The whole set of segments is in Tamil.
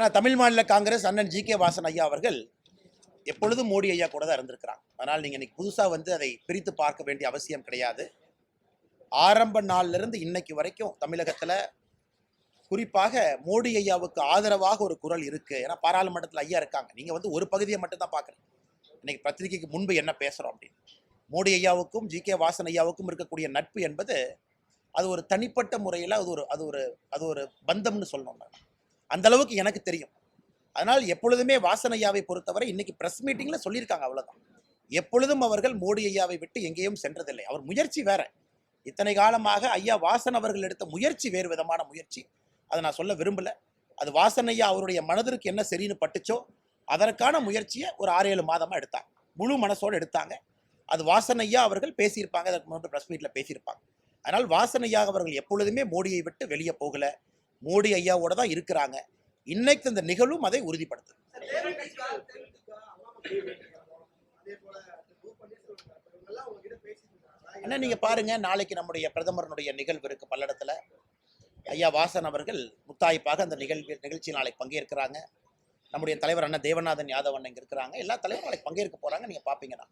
ஆனால் தமிழ் மாநில காங்கிரஸ் அண்ணன் ஜி.கே. வாசன் ஐயா அவர்கள் எப்பொழுதும் மோடி ஐயா கூட தான் இருந்திருக்கிறாங்க. அதனால் நீங்கள் இன்னைக்கு புதுசாக அதை பிரித்து பார்க்க வேண்டிய அவசியம் கிடையாது. ஆரம்ப நாளிலிருந்து இன்னைக்கு வரைக்கும் தமிழகத்தில் குறிப்பாக மோடி ஐயாவுக்கு ஆதரவாக ஒரு குரல் இருக்கு. ஏன்னா பாராளுமன்றத்தில் ஐயா இருக்காங்க. நீங்கள் ஒரு பகுதியை மட்டும் தான் பார்க்குறீங்க. இன்னைக்கு பத்திரிகைக்கு முன்பு என்ன பேசுகிறோம் அப்படின்னு. மோடி ஐயாவுக்கும் ஜி.கே. வாசன் ஐயாவுக்கும் இருக்கக்கூடிய நட்பு என்பது அது ஒரு தனிப்பட்ட முறையில் அது ஒரு பந்தம்னு சொல்லணும். அந்த அளவுக்கு எனக்கு தெரியும். அதனால் எப்பொழுதுமே வாசன் ஐயாவை பொறுத்தவரை இன்னைக்கு பிரஸ் மீட்டிங்கில் சொல்லியிருக்காங்க, அவ்வளோதான். எப்பொழுதும் அவர்கள் மோடி ஐயாவை விட்டு எங்கேயும் சென்றதில்லை. அவர் முயற்சி வேற. இத்தனை காலமாக ஐயா வாசன் அவர்கள் எடுத்த முயற்சி வேறு விதமான முயற்சி. அதை நான் சொல்ல விரும்பல. அது வாசன் ஐயா அவருடைய மனதிற்கு என்ன சரின்னு பட்டுச்சோ அதற்கான முயற்சியை ஒரு 6-7 மாதமாக எடுத்தாங்க. முழு மனசோடு எடுத்தாங்க. அது வாசன் ஐயா அவர்கள் பேசியிருப்பாங்க, அதற்கு முன்பு பிரஸ் மீட்டில் பேசியிருப்பாங்க. அதனால் வாசன் ஐயா அவர்கள் எப்பொழுதுமே மோடியை விட்டு வெளியே போகல. மோடி ஐயாவோட தான் இருக்கிறாங்க. இன்னைக்கு இந்த நிகழ்வும் அதை உறுதிப்படுத்துது. அண்ணா நீங்க பாருங்க, நாளைக்கு நம்முடைய பிரதமருடைய நிகழ்வு இருக்கு பல்லடத்துல. ஐயா வாசன் அவர்கள் முத்தாய்ப்பாக அந்த நிகழ்ச்சியில் நாளைக்கு பங்கேற்கிறாங்க. நம்முடைய தலைவர் அண்ணா தேவநாதன் யாதவ் அண்ணன் இங்க இருக்கிறாங்க. எல்லா தலைவரும் நாளைக்கு பங்கேற்க போறாங்க. நீங்க பாப்பீங்கன்னா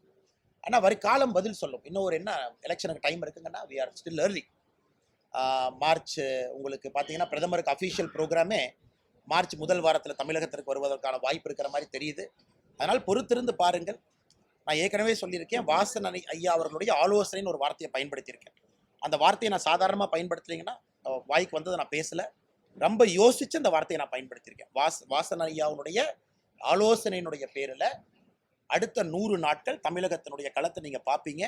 ஆனால் காலம் பதில் சொல்லும். இன்னும் ஒரு என்ன எலெக்ஷனுக்கு டைம் இருக்குங்கன்னா we are still early. March உங்களுக்கு பார்த்தீங்கன்னா பிரதமருக்கு அஃபீஷியல் ப்ரோக்ராமே மார்ச் முதல் வாரத்தில் தமிழகத்திற்கு வருவதற்கான வாய்ப்பு இருக்கிற மாதிரி தெரியுது. அதனால் பொறுத்திருந்து பாருங்கள். நான் ஏற்கனவே சொல்லியிருக்கேன், வாசன் ஐயா அவர்களுடைய ஆலோசனைன்னு ஒரு வார்த்தையை பயன்படுத்தியிருக்கேன். அந்த வார்த்தையை நான் சாதாரணமாக பயன்படுத்துறீங்கன்னா வாய்க்கு வந்ததை நான் பேசலை. ரொம்ப யோசித்து அந்த வார்த்தையை நான் பயன்படுத்தியிருக்கேன். வாசன் ஐயாவுடைய ஆலோசனையினுடைய பேரில் அடுத்த 100 நாட்கள் தமிழகத்தினுடைய களத்தை நீங்கள் பார்ப்பீங்க.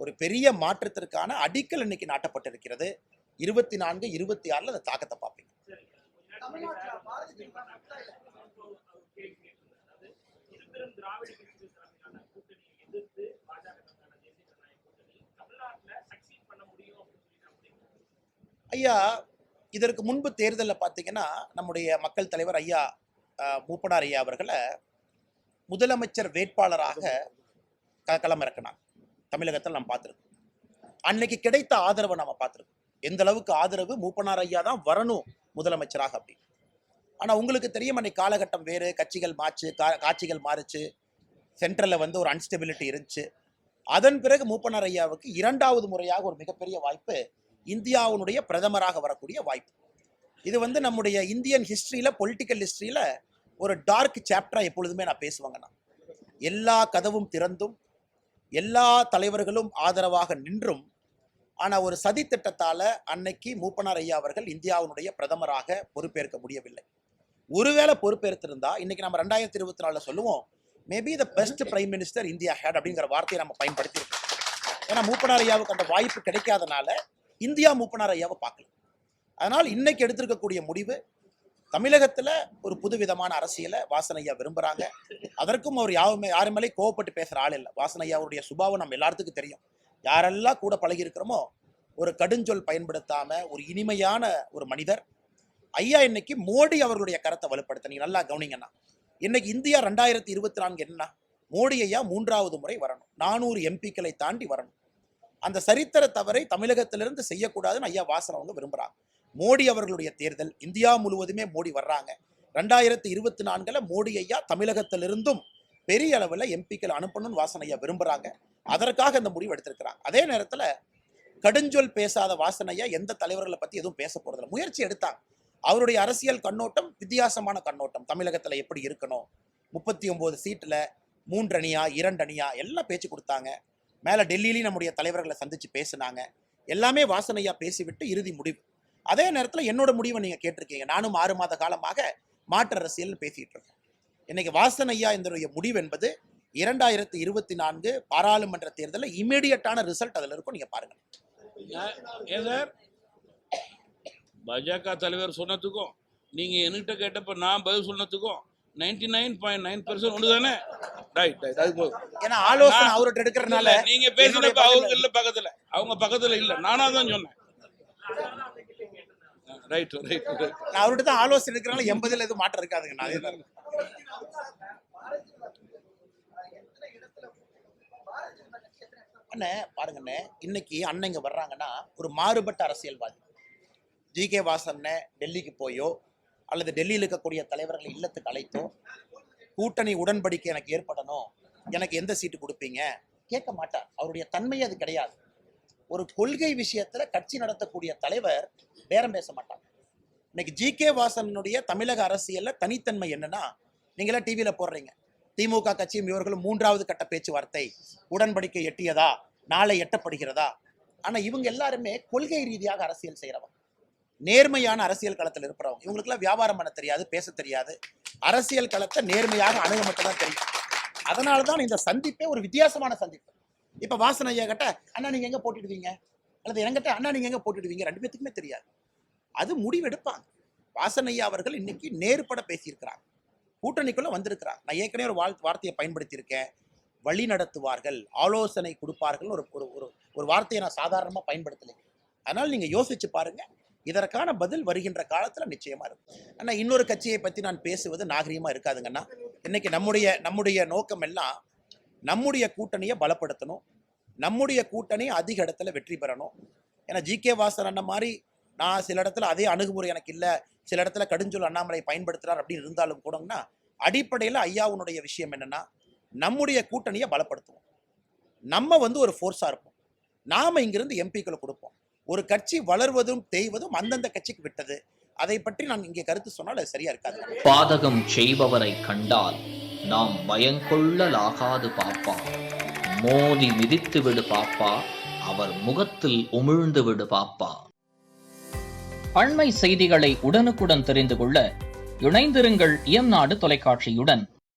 ஒரு பெரிய மாற்றத்திற்கான அடிக்கல் இன்னைக்கு நாட்டப்பட்டிருக்கிறது. 24, 26 அந்த தாக்கத்தை பார்ப்பீங்க. ஐயா இதற்கு முன்பு தேர்தலில் பார்த்தீங்கன்னா நம்முடைய மக்கள் தலைவர் ஐயா மூப்பனார் ஐயா அவர்களை முதலமைச்சர் வேட்பாளராக களம் இறக்கினாங்க. தமிழகத்தில் நம்ம பார்த்துருக்கோம். அன்னைக்கு கிடைத்த ஆதரவை நம்ம பார்த்துருக்கோம். எந்த அளவுக்கு ஆதரவு, மூப்பனார் ஐயா தான் வரணும் முதலமைச்சராக அப்படின்னு. ஆனால் உங்களுக்கு தெரியும், அன்னைக்கு காலகட்டம் வேறு, காட்சிகள் மாறுச்சு. சென்ட்ரலில் ஒரு அன்ஸ்டெபிலிட்டி இருந்துச்சு. அதன் பிறகு மூப்பனார் ஐயாவுக்கு 2வது முறையாக ஒரு மிகப்பெரிய வாய்ப்பு, இந்தியாவுடைய பிரதமராக வரக்கூடிய வாய்ப்பு. இது நம்முடைய இந்தியன் ஹிஸ்டரியில், பொலிட்டிக்கல் ஹிஸ்டரியில் ஒரு டார்க் சாப்டராக எப்பொழுதுமே நான் பேசுவாங்கண்ணா. எல்லா கதவும் திறந்தும் எல்லா தலைவர்களும் ஆதரவாக நின்றும் ஆனால் ஒரு சதி திட்டத்தால் அன்னைக்கு மூப்பனார் ஐயா அவர்கள் இந்தியாவுடைய பிரதமராக பொறுப்பேற்க முடியவில்லை. ஒருவேளை பொறுப்பேற்றிருந்தா இன்னைக்கு நம்ம 2024 சொல்லுவோம், maybe the best prime minister India had அப்படிங்கிற வார்த்தையை நம்ம பயன்படுத்தியிருக்கோம். ஏன்னா மூப்பனார் ஐயாவுக்கு அந்த வாய்ப்பு கிடைக்காதனால இந்தியா மூப்பனார் ஐயாவை பார்க்கல. அதனால் இன்னைக்கு எடுத்திருக்கக்கூடிய முடிவு, தமிழகத்தில் ஒரு புதுவிதமான அரசியலை வாசன் ஐயா விரும்புகிறாங்க. அதற்கும் அவர் யாருமேலே கோவப்பட்டு பேசுகிற ஆள் இல்லை. வாசன் ஐயாவுடைய சுபாவம் நம்ம எல்லாத்துக்கும் தெரியும். யாரெல்லாம் கூட பழகி இருக்கிறோமோ ஒரு கடுஞ்சொல் பயன்படுத்தாமல் ஒரு இனிமையான ஒரு மனிதர். ஐயா இன்னைக்கு மோடி அவர்களுடைய கருத்தை வலுப்படுத்த நீங்கள் நல்லா கவனிங்கன்னா, இன்னைக்கு இந்தியா 2024 என்னன்னா மோடி ஐயா 3வது முறை வரணும், 400 எம்பிக்களை தாண்டி வரணும். அந்த சரித்திர தவறை தமிழகத்திலிருந்து செய்யக்கூடாதுன்னு ஐயா வாசன் அவங்க விரும்புகிறாங்க. மோடி அவர்களுடைய தேர்தல், இந்தியா முழுவதுமே மோடி வர்றாங்க. 2024 மோடி ஐயா தமிழகத்திலிருந்தும் பெரிய அளவில் எம்பிக்கள் அனுப்பணும்னு வாசன் ஐயா விரும்புகிறாங்க. அதற்காக இந்த முடிவு எடுத்திருக்கிறாங்க. அதே நேரத்தில் கடுஞ்சொல் பேசாத வாசன் ஐயா எந்த தலைவர்களை பற்றி எதுவும் பேச போறதில்லை. முயற்சி எடுத்தாங்க. அவருடைய அரசியல் கண்ணோட்டம் வித்தியாசமான கண்ணோட்டம். தமிழகத்தில் எப்படி இருக்கணும், 39 சீட்டில் 3 அணியா 2 அணியா எல்லாம் பேச்சு கொடுத்தாங்க. மேலே டெல்லியிலையும் நம்முடைய தலைவர்களை சந்தித்து பேசினாங்க. எல்லாமே வாசன் ஐயா பேசிவிட்டு இறுதி முடிவு. அதே நேரத்தில் என்னோட முடிவை நீங்கள் கேட்டிருக்கீங்க. நானும் 6 மாத காலமாக மாற்று அரசியல் பேசிட்டு இருக்கேன். இன்னைக்கு வாசன் ஐயா இந்த முடிவு என்பது 2024 பாராளுமன்ற தேர்தலில் இமீடியட்டான ரிசல்ட் அதில் இருக்கும். நீங்க பாருங்க. பாஜக தலைவர் சொன்னதுக்கும் நீங்க என்கிட்ட கேட்டப்ப நான் பதில் சொன்னதுக்கும் 99.9% ஒண்ணுதானே? Right right. அது போதும். ஏன்னா ஆலோசனை அவர்கிட்ட எடுக்கிறதுனால நீங்க பேசுறப்ப அவருக்கு இல்ல பக்கத்துல, அவங்க பக்கத்துல இல்ல, நானா தான் சொன்னேன். Right right. நான் அவர்கிட்ட தான் ஆலோசனை எடுக்கிறனால 80ல் எதுவும் மாற்றம் இருக்காதுங்க. நான் அதே அண்ணே பாருங்கண்ணே, இன்னைக்கு அண்ணங்க வர்றாங்கன்னா ஒரு மாறுபட்ட அரசியல்வாதி. ஜி.கே. வாசன் டெல்லிக்கு போயோ அல்லது டெல்லியில் இருக்கக்கூடிய தலைவர்களை இல்லத்துக்கு அழைத்தோ கூட்டணி உடன்படிக்கை எனக்கு ஏற்படணும், எனக்கு எந்த சீட்டு கொடுப்பீங்க கேட்க மாட்டார். அவருடைய தன்மை அது கிடையாது. ஒரு கொள்கை விஷயத்துல கட்சி நடத்தக்கூடிய தலைவர் பேரம் பேச மாட்டார். இன்னைக்கு ஜி.கே. வாசனுடைய தமிழக அரசியல்ல தனித்தன்மை என்னன்னா, நீங்களாம் டிவியில போடுறீங்க திமுக கட்சியும் இவர்களும் 3வது கட்ட பேச்சுவார்த்தை உடன்படிக்கை எட்டியதா, நாளை எட்டப்படுகிறதா. ஆனா இவங்க எல்லாருமே கொள்கை ரீதியாக அரசியல் செய்யறவங்க, நேர்மையான அரசியல் களத்தில் இருக்கிறவங்க. இவங்களுக்குலாம் வியாபாரம் பண்ண தெரியாது, பேச தெரியாது, அரசியல் களத்தை நேர்மையாக அணுக மட்டும் தான் தெரியும். அதனாலதான் இந்த சந்திப்பே ஒரு வித்தியாசமான சந்திப்பு. இப்ப வாசன் ஐயா கிட்ட அண்ணா நீங்க எங்க போட்டிடுவீங்க, அல்லது என்கிட்ட அண்ணா நீங்க எங்க போட்டிடுவீங்க, 2 பேத்துக்குமே தெரியாது. அது முடிவெடுப்பாங்க. வாசன் ஐயா அவர்கள் இன்னைக்கு நேர்பட பேசியிருக்கிறாங்க, கூட்டணிக்குள்ள வந்திருக்கிறாங்க. நான் ஏற்கனவே ஒரு வார்த்தையை பயன்படுத்தி இருக்கேன், வழி நடத்துவார்கள், ஆலோசனை கொடுப்பார்கள். ஒரு வார்த்தையை நான் சாதாரணமா பயன்படுத்தலை. அதனால நீங்க யோசிச்சு பாருங்க, இதற்கான பதில் வருகின்ற காலத்துல நிச்சயமா இருக்கும். ஆனா இன்னொரு கட்சியை பத்தி நான் பேசுவது நாகரீகமா இருக்காதுங்கன்னா, இன்னைக்கு நம்முடைய நோக்கம் எல்லாம் நம்முடைய கூட்டணியை பலப்படுத்தணும், நம்முடைய கூட்டணி அதிக இடத்துல வெற்றி பெறணும். ஏன்னா ஜி.கே. வாசன் அண்ணன் மாதிரி நான் சில இடத்துல அதே அணுகுமுறை எனக்கு இல்லை, சில இடத்துல கடுஞ்சொல் அண்ணாமலை பயன்படுத்துறார் அப்படின்னு இருந்தாலும் கூடங்கன்னா, அடிப்படையில் ஐயாவுடைய விஷயம் என்னன்னா, நம்முடைய கூட்டணியை பலப்படுத்துவோம், நம்ம ஒரு ஃபோர்ஸா இருப்போம், நாம இங்கிருந்து எம்பிக்களை கொடுப்போம். ஒரு கட்சி வளர்வதும் தேய்வதும் அந்தந்த கட்சிக்கு விட்டது. அதை பற்றி நான் இங்கே கருத்து சொன்னால் அது சரியா இருக்காது. பாதகம் செய்பவரை கண்டால் நாம் பயங்கொள்ளலாகாது பாப்பா, மோதி மிதித்து விடு பாப்பா, அவர் முகத்தில் உமிழ்ந்து விடு பாப்பா. அண்மை செய்திகளை உடனுக்குடன் தெரிந்து கொள்ள இணைந்திருங்கள் இயம்நாடு தொலைக்காட்சியுடன்.